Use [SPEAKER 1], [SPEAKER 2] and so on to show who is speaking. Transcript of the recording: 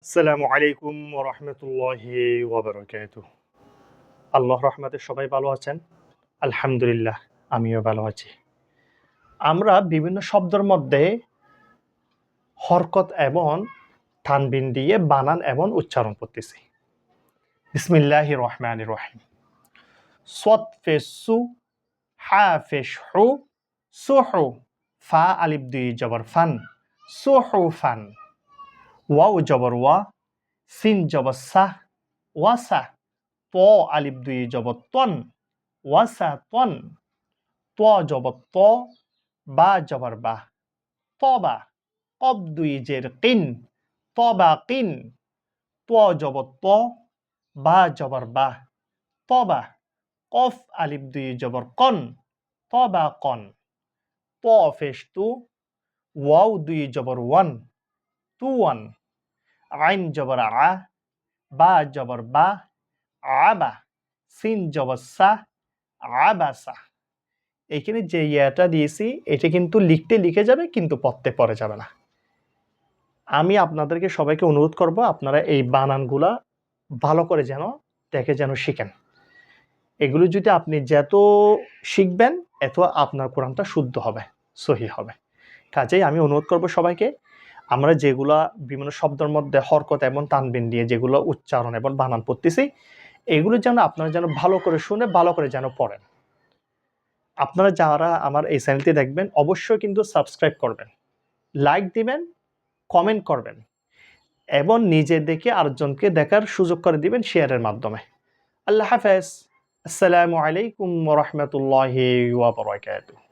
[SPEAKER 1] আসসালামু আলাইকুম ওয়া রাহমাতুল্লাহি ওয়া বারাকাতুহু। আল্লাহর রহমতে সবাই ভালো আছেন? আলহামদুলিল্লাহ, আমিও ভালো আছি। আমরা বিভিন্ন শব্দের মধ্যে হরকত এবং তানবিন দিয়ে বানান এবং উচ্চারণ করতেছি। বিসমিল্লাহির রহমানির রহিম। সদ ফেস সু, হা ফেস হু, সুহু, ফা আলিফ দুই জবর ফান, সুহুফান। ওয়াও জবর ওয়া, সিন জবর সাহ, ওয়াসা। ত আলিফ দুই জবর তন, ওয়াসা তন। ত জবর ত, বা জবর বা, তবা। কব দুই জের কিন, তবা কিন। ত জবর ত, বা জবর বা, তবা। কফ আলিফ দুই জবর কন, তবা কন। ত ফেশ তু, ওয়াও দুই জবর ওয়ান, তুওয়ান। আইন জবর আ, বা জবর বা, আবা। সিন জবর সা, আবাসা। এখানে যে ইয়াটা দিয়েছি এটা কিন্তু লিখতে লিখে যাবে, কিন্তু পড়তে পড়ে যাবে না। আমি আপনাদেরকে সবাইকে অনুরোধ করব আপনারা এই বানানগুলা ভালো করে দেখে শিখেন। এগুলো যদি আপনি যত শিখবেন এত আপনার কোরআনটা শুদ্ধ হবে, সহি হবে। কাজেই আমি অনুরোধ করব সবাইকে, আমরা যেগুলা বিভিন্ন শব্দের মধ্যে হরকত এবং তানবিন দিয়ে যেগুলো উচ্চারণ এবং বানান পড়তেছি, এগুলো আপনারা ভালো করে শুনে ভালো করে পড়েন। আপনারা যারা আমার এই চ্যানেলটি দেখবেন অবশ্যই কিন্তু সাবস্ক্রাইব করবেন, লাইক দিবেন, কমেন্ট করবেন এবং নিজে দেখে আরেকজনকে দেখার সুযোগ করে দিবেন শেয়ারের মাধ্যমে। আল্লাহ হাফেজ। আসসালামু আলাইকুম ওয়া রাহমাতুল্লাহি ওয়া বারাকাতুহু।